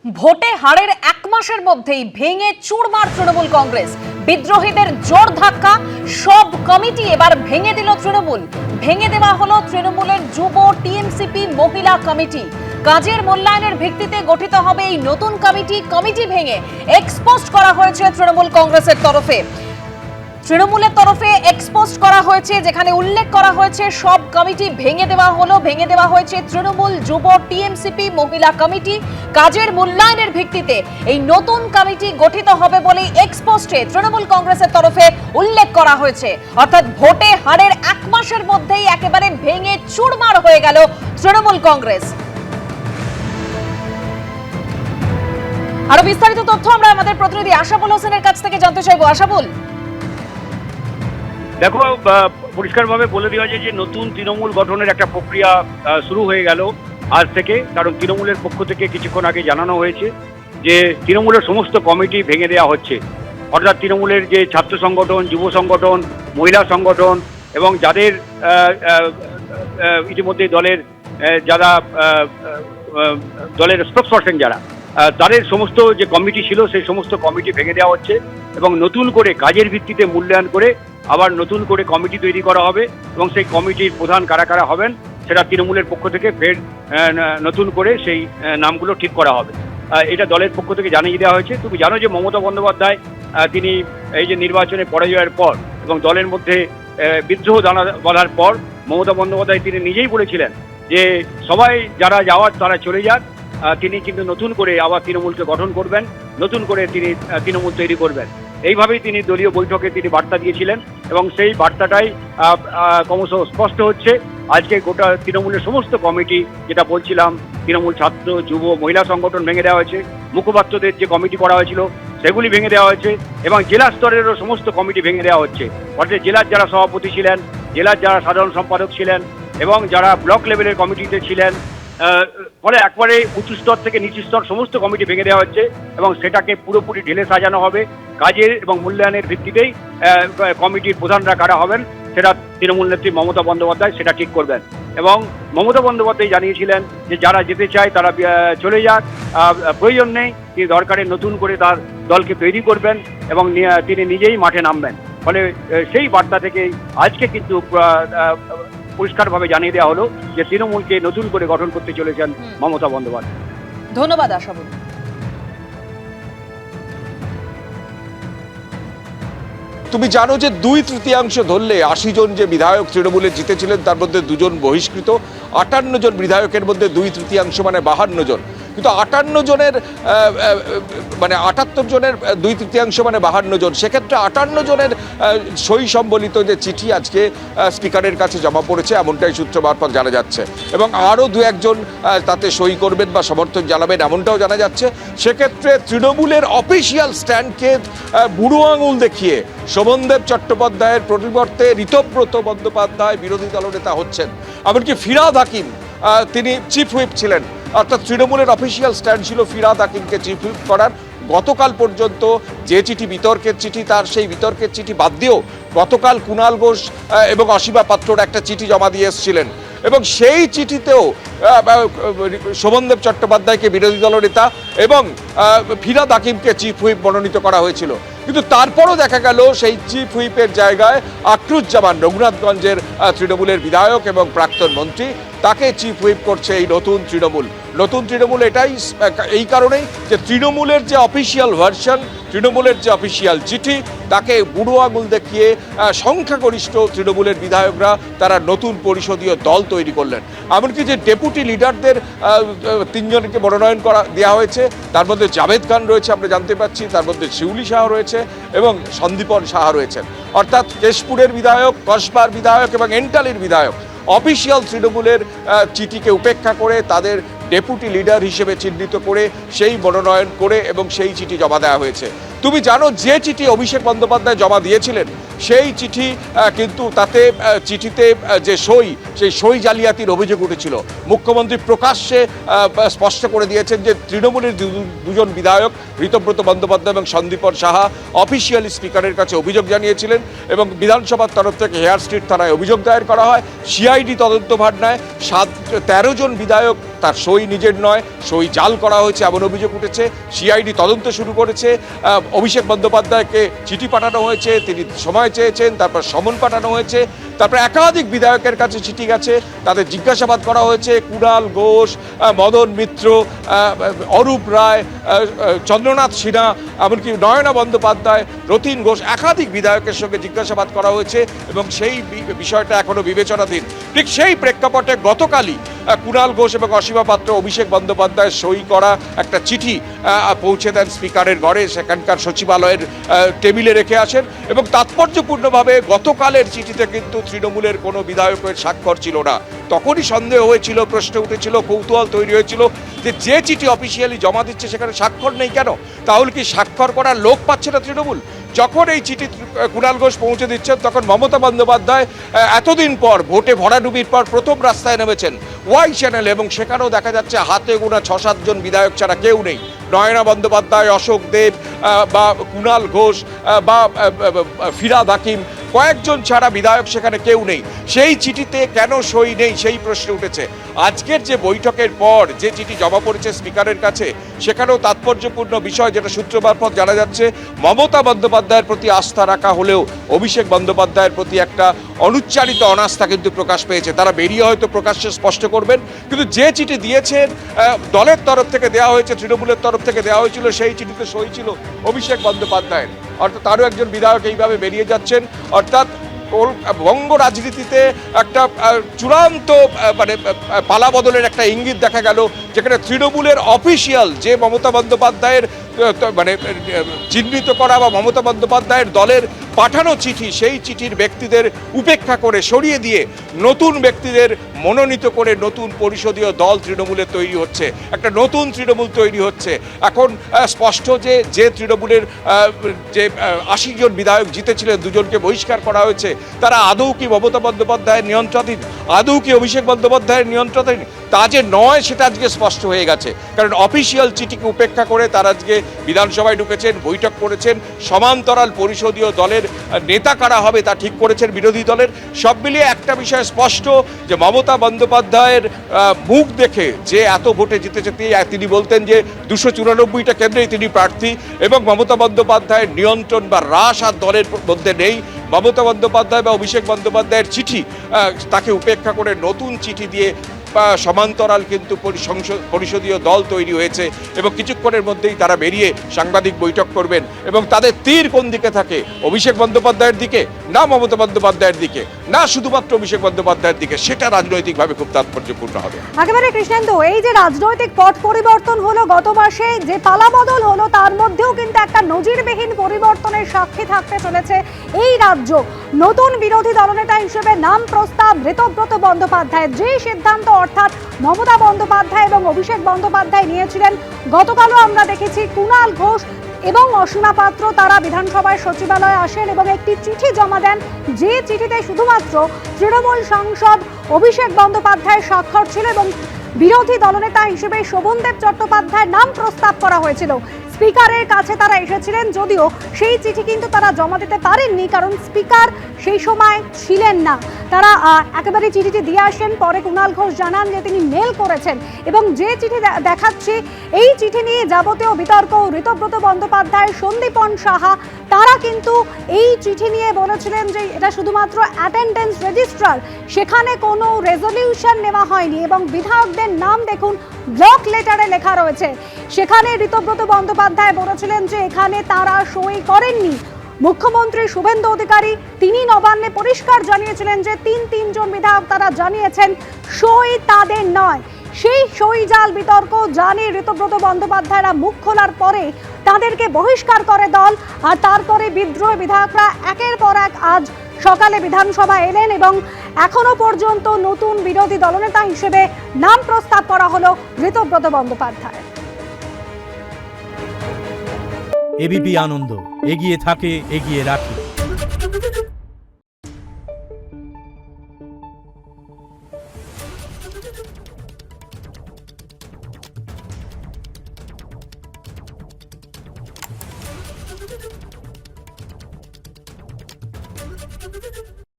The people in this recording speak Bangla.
ভোটে হারের এক মাসের মধ্যেই ভেঙে চুরমার তৃণমূল কংগ্রেস। বিদ্রোহীদের জোর ধাক্কা, সব কমিটি এবার ভেঙে দিল তৃণমূল। ভেঙে দেওয়া হলো তৃণমূলের যুব, টিএমসিপি, মহিলা কমিটি। কাজের মূল্যায়নের ভিত্তিতে গঠিত হবে এই নতুন কমিটি ভেঙে এক্সপোজ করা হয়েছে তৃণমূল কংগ্রেসের তরফে। তৃণমূলের তরফে এক্সপোজ করা হয়েছে, যেখানে উল্লেখ করা হয়েছে সব কমিটি ভেঙে দেওয়া হয়েছে তৃণমূল, যুব, টিএমসিপি, মহিলা কমিটি। কাজের মূল্যায়নের ভিত্তিতে এই নতুন কমিটি গঠিত হবে বলে এক্সপোস্টে তৃণমূল কংগ্রেসের তরফে উল্লেখ করা হয়েছে। অর্থাৎ ভোটে হারের এক মাসের মধ্যেই একেবারে ভেঙে চুরমার হয়ে গেল তৃণমূল কংগ্রেস। আরো বিস্তারিত তথ্য আমরা আমাদের প্রতিনিধি আশাফুল হোসেনের কাছ থেকে জানতে চাইবো। আশাফুল, দেখো, পরিষ্কারভাবে বলে দেওয়া যায় যে নতুন তৃণমূল গঠনের একটা প্রক্রিয়া শুরু হয়ে গেল আজ থেকে। কারণ তৃণমূলের পক্ষ থেকে কিছুক্ষণ আগে জানানো হয়েছে যে তৃণমূলের সমস্ত কমিটি ভেঙে দেওয়া হচ্ছে। অর্থাৎ তৃণমূলের যে ছাত্র সংগঠন, যুব সংগঠন, মহিলা সংগঠন এবং যাদের ইতিমধ্যে দলের স্পোকসপারসন যারা, তাদের সমস্ত যে কমিটি ছিল সেই সমস্ত কমিটি ভেঙে দেওয়া হচ্ছে এবং নতুন করে কাজের ভিত্তিতে মূল্যায়ন করে আবার নতুন করে কমিটি তৈরি করা হবে এবং সেই কমিটির প্রধান কারা কারা হবেন সেটা তৃণমূলের পক্ষ থেকে ফের নতুন করে সেই নামগুলো ঠিক করা হবে। এটা দলের পক্ষ থেকে জানিয়ে দেওয়া হয়েছে। তুমি জানো যে মমতা বন্দ্যোপাধ্যায় তিনি এই যে নির্বাচনে পরাজয়ের পর এবং দলের মধ্যে বিদ্রোহ বাঁধার পর মমতা বন্দ্যোপাধ্যায় তিনি নিজেই বলেছিলেন যে সবাই যারা যাওয়ার তারা চলে যাক, তিনি কিন্তু নতুন করে আবার তৃণমূলকে গঠন করবেন, নতুন করে তিনি তৃণমূল তৈরি করবেন। এইভাবেই তিনি দলীয় বৈঠকে তিনি বার্তা দিয়েছিলেন এবং সেই বার্তাটাই ক্রমশ স্পষ্ট হচ্ছে। আজকে গোটা তৃণমূলের সমস্ত কমিটি, যেটা বলছিলাম, তৃণমূল ছাত্র, যুব, মহিলা সংগঠন ভেঙে দেওয়া হয়েছে, মুখপাত্রদের যে কমিটি করা হয়েছিল সেগুলি ভেঙে দেওয়া হয়েছে এবং জেলা স্তরেরও সমস্ত কমিটি ভেঙে দেওয়া হচ্ছে। অর্থাৎ জেলার যারা সভাপতি ছিলেন, জেলার যারা সাধারণ সম্পাদক ছিলেন এবং যারা ব্লক লেভেলের কমিটিতে ছিলেন, ফলে একবারে উঁচু স্তর থেকে নিচু স্তর সমস্ত কমিটি ভেঙে দেওয়া হচ্ছে এবং সেটাকে পুরোপুরি ঢেলে সাজানো হবে। কাজের এবং মূল্যায়নের ভিত্তিতেই কমিটির প্রধানরা কারা হবেন সেটা তৃণমূল নেত্রী মমতা বন্দ্যোপাধ্যায় সেটা ঠিক করবেন। এবং মমতা বন্দ্যোপাধ্যায় জানিয়েছিলেন যে যারা যেতে চায় তারা চলে যাক, প্রয়োজন নেই, তিনি দরকারে নতুন করে তার দলকে তৈরি করবেন এবং তিনি নিজেই মাঠে নামবেন। ফলে সেই বার্তা থেকে আজকে কিন্তু পরিষ্কারভাবে জানিয়ে দেওয়া হলো যে তৃণমূলকে নতুন করে গঠন করতে চলেছেন মমতা বন্দ্যোপাধ্যায়। ধন্যবাদ আশাফুল। তুমি জানো যে 2/3 ধরলে 80 জন যে বিধায়ক তৃণমূলে জিতেছিলেন তার মধ্যে 2 জন বহিষ্কৃত। 58 জন বিধায়কের মধ্যে 2/3 মানে 52 জন। কিন্তু 58 জনের মানে 78 জনের 2/3 মানে 52 জন। সেক্ষেত্রে 58 জনের সই সম্বলিত যে চিঠি আজকে স্পিকারের কাছে জমা পড়েছে, এমনটাই সূত্র মারফত জানা যাচ্ছে। এবং আরও 2-1 জন তাতে সই করবেন বা সমর্থন জানাবেন, এমনটাও জানা যাচ্ছে। সেক্ষেত্রে তৃণমূলের অফিসিয়াল স্ট্যান্ডকে বুড়ো আঙুল দেখিয়ে শোভনদেব চট্টোপাধ্যায়ের পরিবর্তে ঋতব্রত বন্দ্যোপাধ্যায় বিরোধী দলনেতা হচ্ছেন। এমনকি ফিরহাদ হাকিম, তিনি চিফ হুইপ ছিলেন, অর্থাৎ তৃণমূলের অফিসিয়াল স্ট্যান্ড ছিল ফিরহাদ হাকিমকে চিফ হুইপ করার। গতকাল পর্যন্ত যে চিঠি বিতর্কের চিঠি, তার সেই বিতর্কের চিঠি বাদ দিয়েও গতকাল কুণাল ঘোষ এবং অসীমা পাত্রর একটা চিঠি জমা দিয়ে এসেছিলেন এবং সেই চিঠিতেও শোভনদেব চট্টোপাধ্যায়কে বিরোধী দলনেতা এবং ফিরহাদ হাকিমকে চিফ হুইপ মনোনীত করা হয়েছিল। কিন্তু তারপরও দেখা গেল সেই চিফ হুইপের জায়গায় আক্রুজ্জামান, রঘুনাথগঞ্জের তৃণমূলের বিধায়ক এবং প্রাক্তন মন্ত্রী, তাকে চিফ হুইপ করছে এই নতুন তৃণমূল। নতুন তৃণমূল এটাই এই কারণেই যে তৃণমূলের যে অফিসিয়াল ভার্সন, তৃণমূলের যে অফিসিয়াল চিঠি, তাকে বুড়ো আঙুল দেখিয়ে সংখ্যাগরিষ্ঠ তৃণমূলের বিধায়করা তারা নতুন পরিষদীয় দল তৈরি করলেন। এমনকি যে ডেপুটি লিডারদের 3 জনকে মনোনয়ন দেওয়া হয়েছে, তার মধ্যে জাভেদ খান রয়েছে আমরা জানতে পাচ্ছি, তার মধ্যে শিউলি শাহ রয়েছে এবং সন্দীপন সাহা রয়েছেন। অর্থাৎ কেশপুরের বিধায়ক, কসবার বিধায়ক এবং এন্টালির বিধায়ক অফিসিয়াল তৃণমূলের চিঠিকে উপেক্ষা করে তাদের ডেপুটি লিডার হিসেবে চিহ্নিত করে সেই মনোনয়ন করে এবং সেই চিঠি জমা দেওয়া হয়েছে। তুমি জানো যে চিঠি অভিষেক বন্দ্যোপাধ্যায় জমা দিয়েছিলেন সেই চিঠি কিন্তু তাতে চিঠিতে যে সেই সই জালিয়াতির অভিযোগ উঠেছিল। মুখ্যমন্ত্রী প্রকাশ্যে স্পষ্ট করে দিয়েছেন যে তৃণমূলের 2 জন বিধায়ক ঋতব্রত বন্দ্যোপাধ্যায় এবং সন্দীপন সাহা অফিসিয়ালি স্পিকারের কাছে অভিযোগ জানিয়েছিলেন এবং বিধানসভার তরফ থেকে হেয়ার স্ট্রিট থানায় অভিযোগ দায়ের করা হয়। সিআইডি তদন্তভার নেয়। 13 জন বিধায়ক তার সই নিজের নয়, সই জাল করা হয়েছে এমন অভিযোগ উঠেছে। সিআইডি তদন্ত শুরু করেছে। অভিষেক বন্দ্যোপাধ্যায়কে চিঠি পাঠানো হয়েছে, তিনি সময় চেয়েছেন, তারপর সমন পাঠানো হয়েছে, তারপর একাধিক বিধায়কের কাছে চিঠি গেছে, তাদের জিজ্ঞাসাবাদ করা হয়েছে। কুণাল ঘোষ, মদন মিত্র, অরূপ রায়, চন্দ্রনাথ সিনহা, এমনকি নয়না বন্দ্যোপাধ্যায়, রতিন ঘোষ, একাধিক বিধায়কের সঙ্গে জিজ্ঞাসাবাদ করা হয়েছে এবং সেই বিষয়টা এখনো বিবেচনাধীন। ঠিক সেই প্রেক্ষাপটে গতকালই কুণাল ঘোষ এবং অসীমা পাত্র অভিষেক বন্দ্যোপাধ্যায়ের সই করা একটা চিঠি পৌঁছে দেন স্পিকারের ঘরে, সেখানকার সচিবালয়ের টেবিলে রেখে আসেন এবং তাৎপর্যপূর্ণভাবে গতকালের চিঠিতে কিন্তু তৃণমূলের কোনো বিধায়কের স্বাক্ষর ছিল না। তখনই সন্দেহ হয়েছিল, প্রশ্ন উঠেছিল, কৌতূহল তৈরি হয়েছিল যে চিঠি অফিসিয়ালি জমা দিচ্ছে সেখানে স্বাক্ষর নেই কেন? তাহলে কি স্বাক্ষর করার লোক পাচ্ছে না তৃণমূল? যখন এই চিঠি কুণাল ঘোষ পৌঁছে দিচ্ছেন তখন মমতা বন্দ্যোপাধ্যায় এতদিন পর ভোটে ভরাডুবির পর প্রথম রাস্তায় নেমেছেন ওয়াই চ্যানেল, এবং সেখানেও দেখা যাচ্ছে হাতে গোনা 6-7 জন বিধায়ক ছাড়া কেউ নেই। নয়না বন্দ্যোপাধ্যায়, অশোক দেব বা কুণাল ঘোষ বা ফিরহাদ হাকিম, কয়েকজন ছাড়া বিধায়ক সেখানে কেউ নেই। সেই চিঠিতে কেন সই নেই সেই প্রশ্ন উঠেছে। আজকের যে বৈঠকের পর যে চিঠি জমা পড়েছে স্পিকারের কাছে, সেখানেও তাৎপর্যপূর্ণ বিষয় যেটা সূত্র মারফত জানা যাচ্ছে, মমতা বন্দ্যোপাধ্যায়ের প্রতি আস্থা রাখা হলেও অভিষেক বন্দ্যোপাধ্যায়ের প্রতি একটা অনুচ্চারিত অনাস্থা কিন্তু প্রকাশ পেয়েছে। তারা বেরিয়ে হয়তো প্রকাশ্যে স্পষ্ট করবেন, কিন্তু যে চিঠি দিয়েছেন দলের তরফ থেকে দেওয়া হয়েছে, তৃণমূলের তরফ থেকে দেওয়া হয়েছিল, সেই চিঠিতে সই ছিল অভিষেক বন্দ্যোপাধ্যায়ের। অর্থাৎ আরও একজন বিধায়ক এইভাবে বেরিয়ে যাচ্ছেন। অর্থাৎ বঙ্গ রাজনীতিতে একটা চূড়ান্ত মানে পালাবদলের একটা ইঙ্গিত দেখা গেল, যেখানে তৃণমূলের অফিসিয়াল যে মমতা বন্দ্যোপাধ্যায়ের মানে চিহ্নিত করা বা মমতা বন্দ্যোপাধ্যায়ের দলের পাঠানো চিঠি, সেই চিঠির ব্যক্তিদের উপেক্ষা করে সরিয়ে দিয়ে নতুন ব্যক্তিদের মনোনীত করে নতুন পরিষদীয় দল তৃণমূলের তৈরি হচ্ছে, একটা নতুন তৃণমূল তৈরি হচ্ছে। এখন স্পষ্ট যে তৃণমূলের যে 80 জন বিধায়ক জিতেছিলেন, 2 জনকে বহিষ্কার করা হয়েছে, তারা আদৌ কি মমতা বন্দ্যোপাধ্যায়ের নিয়ন্ত্রণাধীন, আদৌ কি অভিষেক বন্দ্যোপাধ্যায়ের নিয়ন্ত্রণাধীন? তা যে নয় সেটা আজকে স্পষ্ট হয়ে গেছে, কারণ অফিসিয়াল চিঠিকে উপেক্ষা করে তারা আজকে বিধানসভায় ঢুকেছেন, বৈঠক করেছেন, সমান্তরাল পরিষদীয় দলের নেতা কারা হবে তা ঠিক করেছেন বিরোধী দলের। সব মিলিয়ে একটা বিষয় স্পষ্ট যে মমতা বন্দ্যোপাধ্যায়ের মুখ দেখে যে এত ভোটে জিতেছে, তিনি বলতেন যে 294টা কেন্দ্রেই তিনি প্রার্থী এবং মমতা বন্দ্যোপাধ্যায়ের নিয়ন্ত্রণ বা হ্রাস আর দলের মধ্যে নেই। মমতা বন্দ্যোপাধ্যায় বা অভিষেক বন্দ্যোপাধ্যায়ের চিঠি তাকে উপেক্ষা করে নতুন চিঠি দিয়ে সমান্তরাল কিন্তু পরিষদীয় দল তৈরি হয়েছে এবং কিছুক্ষণের মধ্যেই তারা বেরিয়ে সাংবাদিক বৈঠক করবেন এবং তাদের তীর কোন দিকে থাকে, অভিষেক বন্দ্যোপাধ্যায়ের দিকে না মমতা বন্দ্যোপাধ্যায়ের দিকে না শুধুমাত্র অভিষেক বন্দ্যোপাধ্যায়ের দিকে, সেটা রাজনৈতিকভাবে খুব তাৎপর্যপূর্ণ হবে। একেবারে কৃষ্ণেন্দু, এই যে রাজনৈতিক পট পরিবর্তন হলো গত মাসে, যে পালাবদল হলো, তার মধ্যেও কিন্তু একটা নজিরবিহীন পরিবর্তনের সাক্ষী থাকতে চলেছে এই রাজ্য। নতুন বিরোধী দলনেতা হিসেবে নাম প্রস্তাব ঋতব্রত বন্দ্যোপাধ্যায়ের। যে সিদ্ধান্ত অর্থাৎ মমতা বন্দ্যোপাধ্যায় এবং অভিষেক বন্দ্যোপাধ্যায় নিয়েছিলেন, গতকালও আমরা দেখেছি কুণাল ঘোষ এবং অসীমা পাত্র তারা বিধানসভার সচিবালয়ে আসেন এবং একটি চিঠি জমা দেন, যে চিঠিতে শুধুমাত্র তৃণমূল সাংসদ অভিষেক বন্দ্যোপাধ্যায়ের স্বাক্ষর ছিল এবং বিরোধী দলনেতা হিসেবে শোভনদেব চট্টোপাধ্যায়ের নাম প্রস্তাব করা হয়েছিল। স্পিকারের কাছে তারা এসেছিলেন, যদিও সেই চিঠি কিন্তু তারা জমা দিতে পারেননি, কারণ স্পিকার সেই সময় ছিলেন না। তারা একেবারে চিঠিটি দিয়ে আসেন। পরে কুণাল ঘোষ জানান যে তিনি মেল করেছেন এবং যে চিঠি দেখাচ্ছি, এই চিঠি নিয়ে যাবতীয় বিতর্ক ঋতব্রত বন্দ্যোপাধ্যায়, সন্দীপন সাহা তারা কিন্তু এই চিঠি নিয়ে বলেছিলেন যে এটা শুধুমাত্র অ্যাটেন্ডেন্স রেজিস্ট্রার, সেখানে কোনো রেজলিউশন নেওয়া হয়নি এবং বিধায়কদের নাম দেখুন ব্লক লেটারে লেখা রয়েছে। সেখানে ঋতব্রত বন্দ্যোপাধ্যায় বলেছিলেন যে এখানে তারা সই করেননি। মুখ্যমন্ত্রী শুভেন্দু অধিকারী তিনি নবান্নে পরিষ্কার জানিয়েছিলেন যে 3 জন বিধায়ক তারা জানিয়েছেন সই তাদের নয়। সেই সই জাল বিতর্ক জানে ঋতব্রত বন্দ্যোপাধ্যায়রা মুখ খোলার পরে তাদেরকে বহিষ্কার করে দল, আর তারপরে বিদ্রোহী বিধায়করা একের পর এক আজ সকালে বিধানসভা এলেন এবং এখনো পর্যন্ত নতুন বিরোধী দলনেতা হিসেবে নাম প্রস্তাব করা হলো ঋতব্রত বন্দ্যোপাধ্যায়। এবিপি আনন্দ এগিয়ে থাকে, এগিয়ে রাখে।